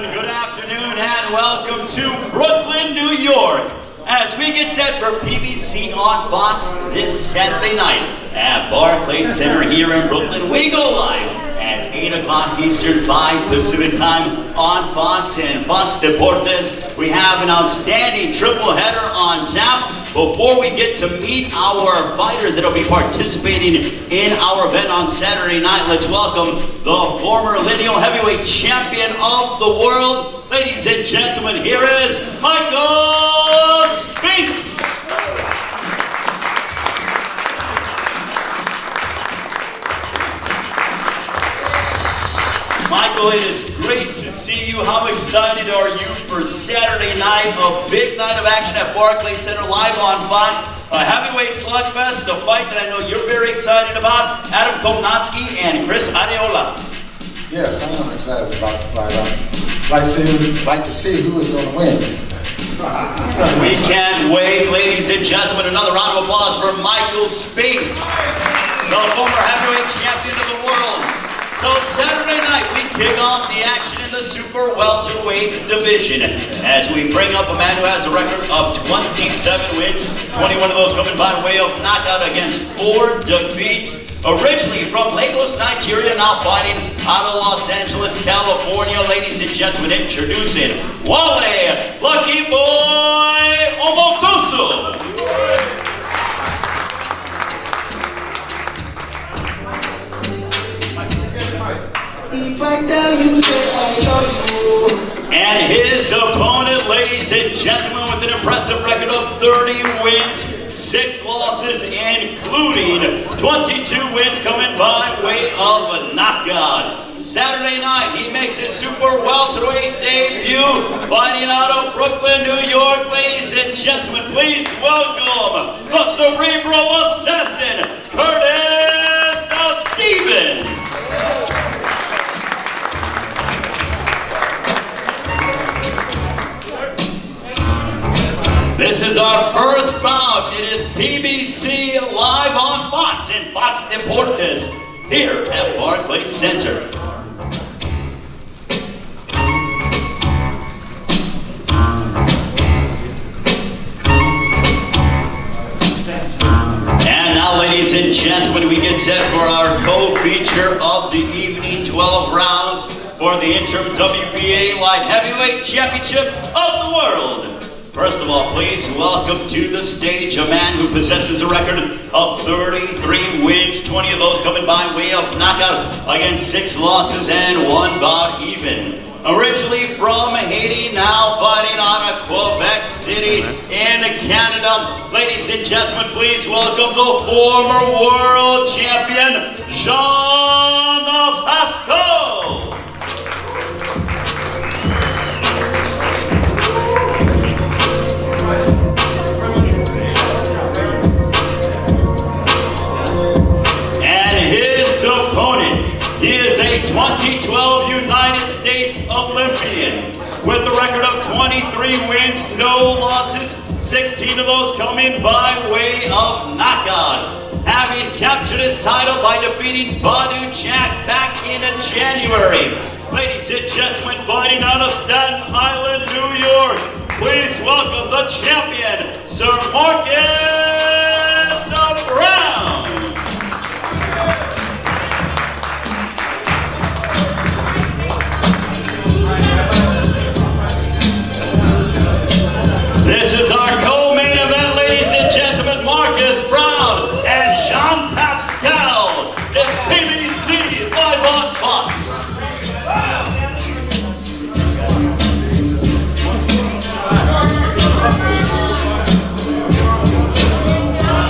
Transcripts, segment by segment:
gentlemen, good afternoon and welcome to Brooklyn, New York. As we get set for PBC on Fox this Saturday night at Barclays Center here in Brooklyn, we go live at 8 o'clock Eastern, 5 Pacific time on Fox and Fox Deportes. We have an outstanding triple header on tap. Before we get to meet our fighters that will be participating in our event on Saturday night, let's welcome the former lineal heavyweight champion of the world. Ladies and gentlemen, here is Michael Spinks. Michael, it is great to see you. How excited are you for Saturday night, a big night of action at Barclays Center live on Fox, a heavyweight slugfest, a fight that I know you're very excited about, Adam Kownacki and Chris Arreola. Yes, I am excited about the fight. I'd like to see who is going to win. We can't wait, ladies and gentlemen. Another round of applause for Michael Spinks, the former heavyweight champion of the world. So Saturday night, we kick off the action in the super welterweight division as we bring up a man who has a record of 27 wins, 21 of those coming by way of knockout against 4 defeats. Originally from Lagos, Nigeria, now fighting out of Los Angeles, California. Ladies and gentlemen, introducing Wale Lucky Boy Omotoso. If I tell you, say I love you. And his opponent, ladies and gentlemen, with an impressive record of 30 wins, 6 losses, including 22 wins coming by way of a knockout. Saturday night, he makes his super welterweight debut, fighting out of Brooklyn, New York. Ladies and gentlemen, please welcome the cerebral assassin, Curtis Stevens. This is our first bout. It is PBC live on Fox and Fox Deportes here at Barclays Center. And now, ladies and gentlemen, we get set for our co-feature of the evening, 12 rounds for the interim WBA Light Heavyweight Championship of the World. First of all, please welcome to the stage a man who possesses a record of 33 wins, 20 of those coming by way of knockout against 6 losses and 1 bout even. Originally from Haiti, now fighting out of Quebec City in Canada. Ladies and gentlemen, please welcome the former world champion, Jean Pascal. He is a 2012 United States Olympian with a record of 23 wins, no losses, 16 of those coming by way of knockout. Having captured his title by defeating Badu Jack back in January. Ladies and gentlemen, fighting out of Staten Island, New York, please welcome the champion, Sir Marcus Brown. This is our co-main event, ladies and gentlemen. Marcus Brown and Jean Pascal. It's PBC live on Fox.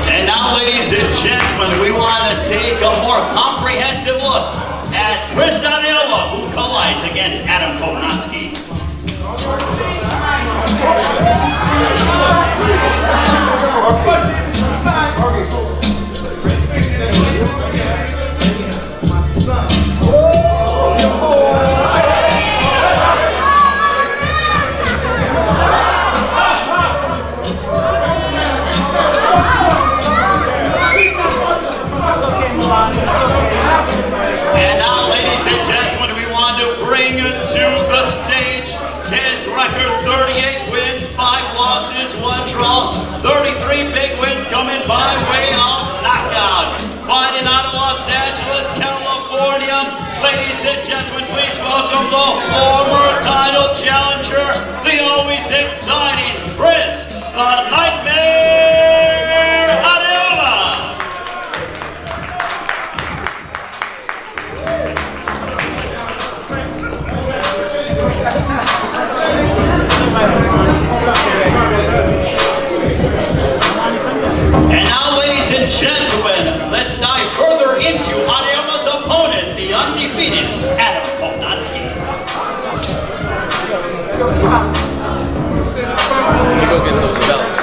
And now, ladies and gentlemen, we want to take a more comprehensive look at Chris Arreola, who collides against Adam Kownacki. And now, ladies and gentlemen, we want to bring to the stage record 38 wins, 5 losses, 1 draw, 33 big wins coming by way of knockout. Fighting out of Los Angeles, California, ladies and gentlemen, please welcome the former title challenger, the always exciting Chris the Nightmare Arreola. And now, ladies and gentlemen, let's dive further into Arreola's opponent, the undefeated Kownacki. Go get those belts.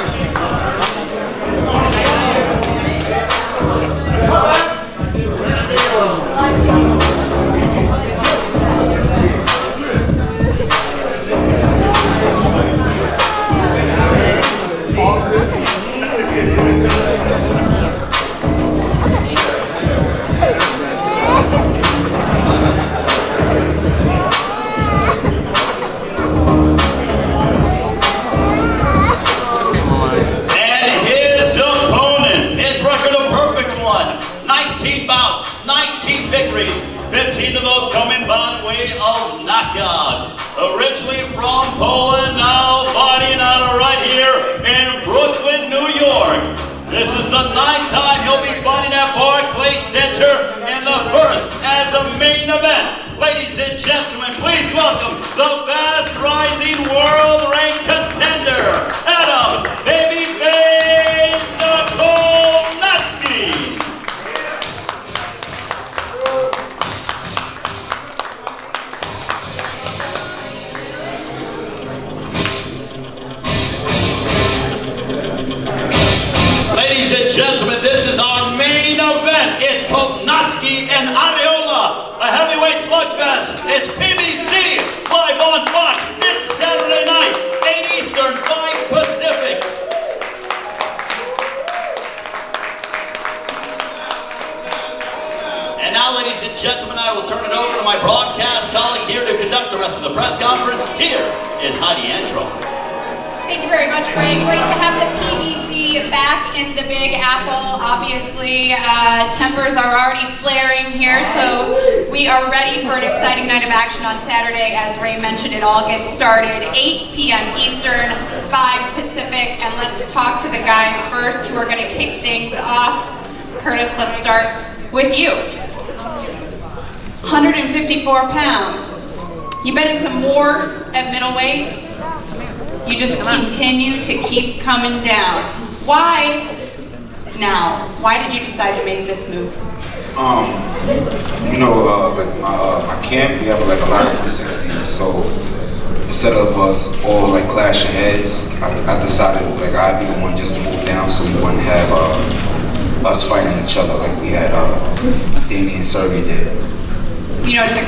Bouts, 19 victories, 15 of those coming by way of knockout. Originally from Poland, now fighting out of right here in Brooklyn, New York. This is the 9th time he'll be fighting at Barclays Center, and the first as a main event. Ladies and gentlemen, please welcome the fast-rising world-ranked contender, Adam Babyface Kownacki. Ladies and gentlemen, this is our main event. It's Kownacki and Arreola, a heavyweight slugfest. It's PBC, live on Fox this Saturday night, 8 Eastern, 5 Pacific. And now, ladies and gentlemen, I will turn it over to my broadcast colleague here to conduct the rest of the press conference. Here is Heidi Antro. Thank you very much, Ray. Great to have the PBC back in the Big Apple. Obviously, tempers are already flaring here, so we are ready for an exciting night of action on Saturday. As Ray mentioned, it all gets started 8 p.m. Eastern, 5 Pacific, and let's talk to the guys first who are going to kick things off. Curtis, let's start with you. 154 pounds. You've been in some wars at middleweight. You just continue to keep coming down. Why now? Why did you decide to make this move? Like my camp, we have like a lot of 60s. So instead of us all like clashing heads, I decided like I'd be the one just to move down, so we wouldn't have us fighting each other like we had Danny and Sergey did. You know, it's a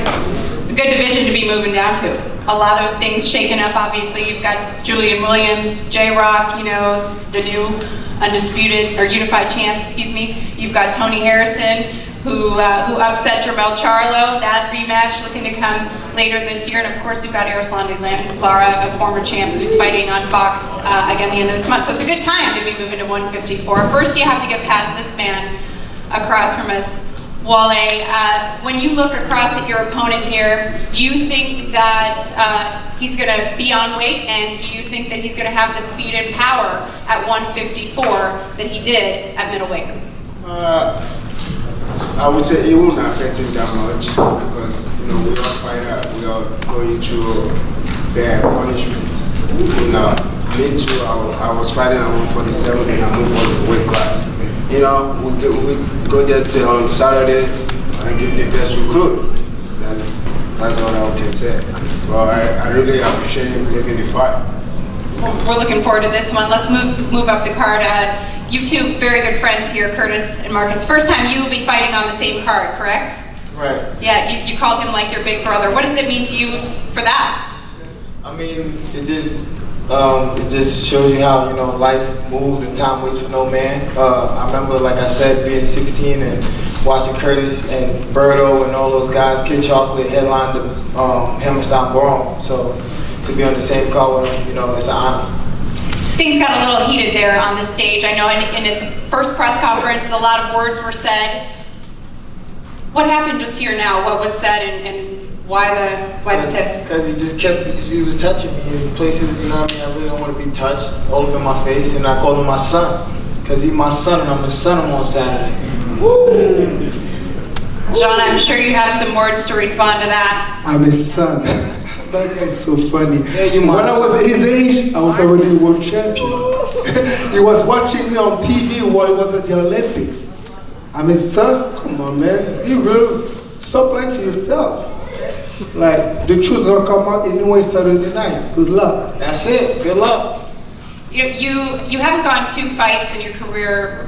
good division to be moving down to. A lot of things shaken up, obviously. You've got Julian Williams, J-Rock, you know, the new undisputed, or unified champ, excuse me. You've got Tony Harrison, who upset Jermell Charlo. That rematch looking to come later this year. And of course, we've got Erislandy Lara, a former champ who's fighting on Fox again the end of this month. So it's a good time to be moving to 154. First, you have to get past this man across from us, Wale. When you look across at your opponent here, do you think that he's going to be on weight, and do you think that he's going to have the speed and power at 154 that he did at middleweight? I would say it won't affect him that much because we all fight out, we are going through bad punishment. Me too, I was fighting at 147 and I moved on the weight class. We go there on Saturday and give the best we could. That's all I can say. But I really appreciate him taking the fight. Well, we're looking forward to this one. Let's move up the card. You two very good friends here, Curtis and Marcus. First time you will be fighting on the same card, correct? Right. Yeah, you called him like your big brother. What does it mean to you for that? I mean, it just shows you how life moves and time waits for no man. I remember, like I said, being 16 and watching Curtis and Berto and all those guys, Kid Chocolate headline the Hammerstein Ballroom. So to be on the same card with him. You know, it's an honor. Things got a little heated there on the stage. I know in the first press conference, a lot of words were said. What happened just here now? What was said and why the tip? Because he was touching me in places, you know what I mean? I really don't want to be touched, all up in my face, and I called him my son. Because he's my son and I'm his son on Saturday. Woo! John, I'm sure you have some words to respond to that. I'm his son. That guy's so funny. Yeah, when I was his age, I was already a world champion. He was watching me on TV while he was at the Olympics. I'm his son. Come on, man. Be real. Stop lying to yourself. Like, the truth's gonna come out anyway Saturday night. Good luck. That's it. Good luck. You haven't gone 2 fights in your career.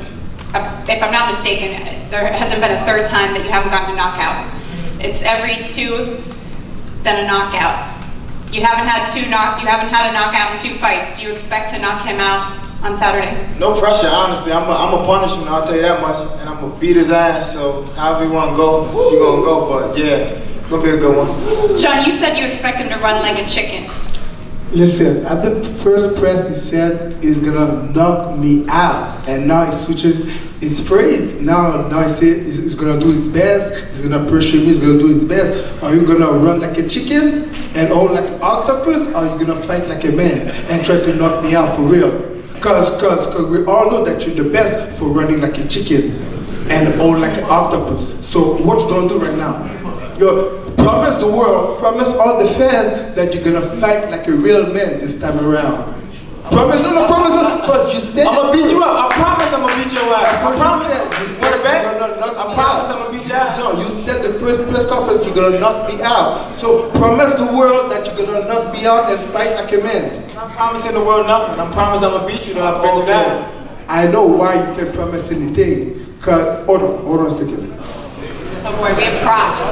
If I'm not mistaken, there hasn't been a third time that you haven't gotten a knockout. It's every 2, then a knockout. You haven't had a knockout in 2 fights. Do you expect to knock him out on Saturday? No pressure, honestly. I'm a punishment, I'll tell you that much. And I'm gonna beat his ass, so however you wanna go, you're gonna go. But yeah, it's gonna be a good one. John, you said you expect him to run like a chicken. Listen, at the first press he said he's gonna knock me out, and now he's switching his phrase. Now he said he's gonna do his best, he's gonna pressure me, he's gonna do his best. Are you gonna run like a chicken and hold like an octopus, or are you gonna fight like a man and try to knock me out for real? Cause we all know that you're the best for running like a chicken and hold like an octopus. So what you gonna do right now? Promise the world, promise all the fans that you're gonna fight like a real man this time around. Promise, promise, because you said I'm gonna beat you up. I promise I'm gonna beat your ass. I promise. You said I promise I'm gonna beat your ass. No, you said the first press conference you're gonna knock me out. So promise the world that you're gonna knock me out and fight like a man. I'm not promising the world nothing. I promise I'm gonna beat you though. I bet you that. I know why you can promise anything. Cause hold on a second. Oh boy, we have props.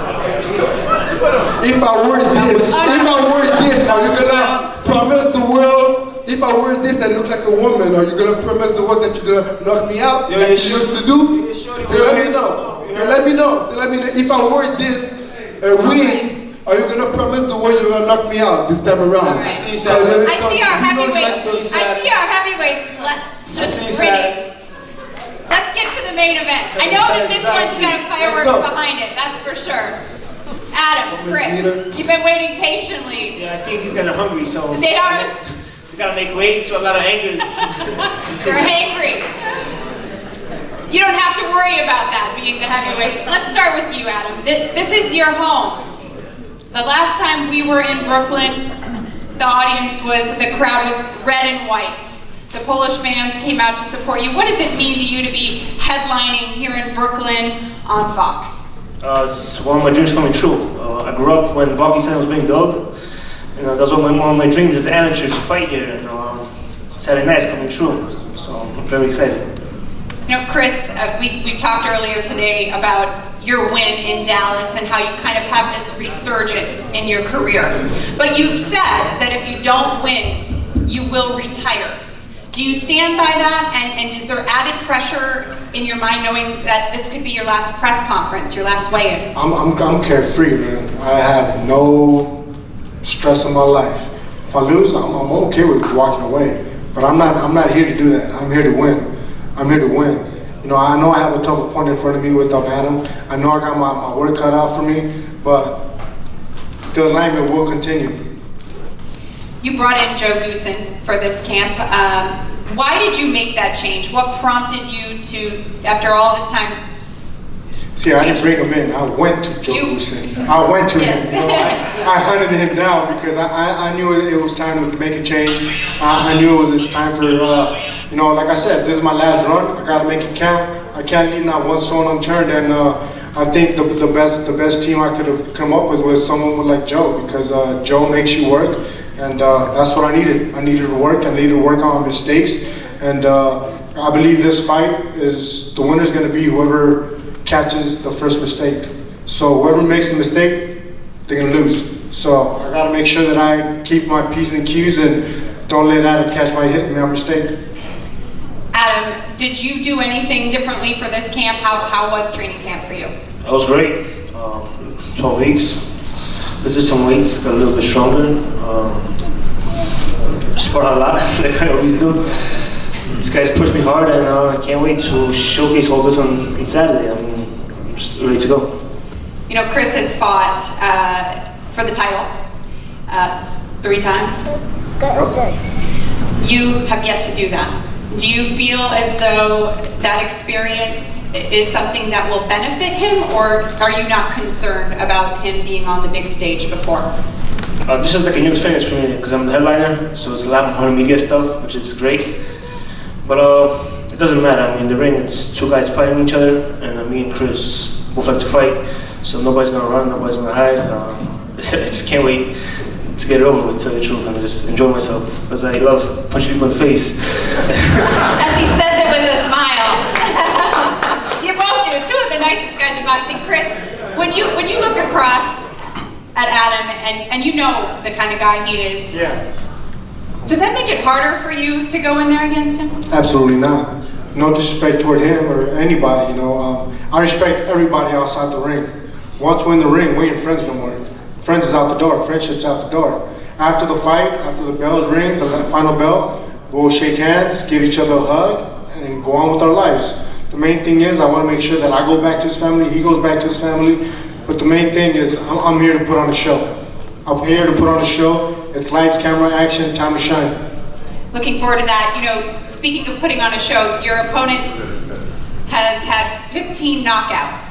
If I were this, are you gonna promise the world? If I wear this and look like a woman, are you gonna promise the world that you're gonna knock me out like you used to do? So let me know. Let me know. If I wear this and win, are you gonna promise the world you're gonna knock me out this time around? Right. I see our heavyweights. Just ready. Let's get to the main event. I know that this one's got fireworks behind it. That's for sure. Adam, Chris, you've been waiting patiently. Yeah, I think he's kind of hungry, so. They are. We gotta make weight, so a lot of anger. They're hangry. You don't have to worry about that being the heavyweights. Let's start with you, Adam. This is your home. The last time we were in Brooklyn, the crowd was red and white. The Polish fans came out to support you. What does it mean to you to be headlining here in Brooklyn on Fox? It's one of my dreams coming true. I grew up when Barclays Center was being built. That was one of my dreams as an amateur to fight here. And Saturday night's coming true. So I'm very excited. You know, Chris, we talked earlier today about your win in Dallas and how you kind of have this resurgence in your career. But you've said that if you don't win, you will retire. Do you stand by that? And is there added pressure in your mind knowing that this could be your last press conference, your last weigh-in? I'm carefree, man. I have no stress in my life. If I lose, I'm okay with walking away. But I'm not here to do that. I'm here to win. I'm here to win. You know, I know I have a tough opponent in front of me with Adam. I know I got my work cut out for me, but the alignment will continue. You brought in Joe Goosen for this camp. Why did you make that change? What prompted you to, after all this time? See, I didn't bring him in. I went to Joe Goosen. I went to him. You know, I hunted him down because I knew it was time to make a change. I knew it was time for, you know, like I said, this is my last run. I got to make it count. I can't leave not one stone unturned. And I think the best team I could have come up with was someone like Joe, because Joe makes you work. And that's what I needed. I needed to work. I needed to work on my mistakes. And I believe this fight is, the winner's going to be whoever catches the first mistake. So whoever makes the mistake, they're going to lose. So I got to make sure that I keep my P's and Q's and don't let Adam catch my mistake. Adam, did you do anything differently for this camp? How was training camp for you? It was great. 12 weeks. Lifted some weights, got a little bit stronger. spar a lot, like I always do. These guys push me hard, and I can't wait to showcase all this on Saturday. I'm just ready to go. You know, Chris has fought for the title 3 times. You have yet to do that. Do you feel as though that experience is something that will benefit him, or are you not concerned about him being on the big stage before? This is like a new experience for me because I'm the headliner, so it's a lot more media stuff, which is great. But it doesn't matter. I mean, the ring, it's 2 guys fighting each other, and me and Chris both like to fight, so nobody's gonna run, nobody's gonna hide. I just can't wait to get it over with, to tell you the truth, and just enjoy myself, because I love punching people in the face. As he says it with a smile. You both do. 2 of the nicest guys in boxing. Chris, when you look across at Adam, and you know the kind of guy he is, Yeah. does that make it harder for you to go in there against him? Absolutely not. No disrespect toward him or anybody, you know. I respect everybody outside the ring. Once we're in the ring, we ain't friends no more. Friends is out the door, friendship's out the door. After the fight, after the bells rings, the final bell, we'll shake hands, give each other a hug, and go on with our lives. The main thing is I want to make sure that I go back to his family, he goes back to his family. But the main thing is I'm here to put on a show. I'm here to put on a show. It's lights, camera, action, time to shine. Looking forward to that. You know, speaking of putting on a show, your opponent has had 15 knockouts.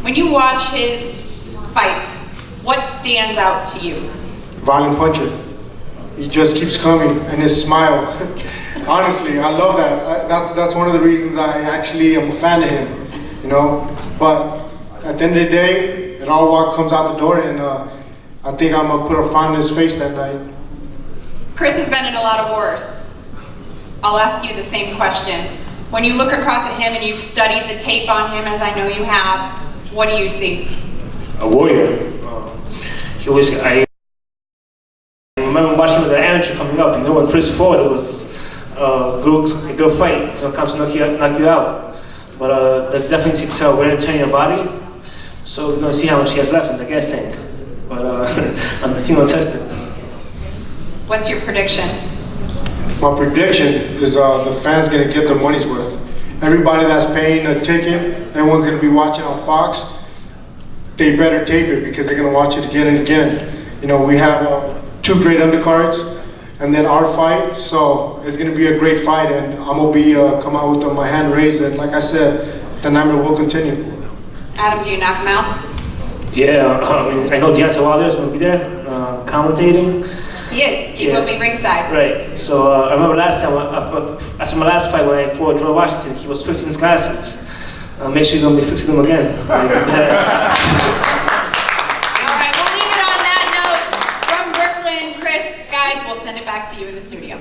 When you watch his fights, what stands out to you? Violent puncher. He just keeps coming, and his smile. Honestly, I love that. That's one of the reasons I actually am a fan of him. You know, but at the end of the day, it all comes out the door, and I think I'm gonna put a frown on his face that night. Chris has been in a lot of wars. I'll ask you the same question. When you look across at him and you've studied the tape on him, as I know you have, what do you see? A warrior. I remember watching him as an amateur coming up, and when Chris fought, it was a good fight. He's gonna come to knock you out. But that definitely takes out wear and tear in your body. So we're gonna see how much he has left in the gas tank. But I'm gonna test it. What's your prediction? My prediction is the fans gonna get their money's worth. Everybody that's paying a ticket, everyone's gonna be watching on Fox. They better tape it because they're gonna watch it again and again. You know, we have 2 great undercards, and then our fight. So it's gonna be a great fight, and I'm gonna be come out with my hand raised. And like I said, the nightmare will continue. Adam, do you knock him out? Yeah, I know Deontay Wilder is going to be there commentating. He is. He will be ringside. Right. So I remember last time, after my last fight when I fought George Washington, he was fixing his glasses. Make sure he's going to be fixing them again. All right, we'll leave it on that note. From Brooklyn, Chris, guys, we'll send it back to you in the studio.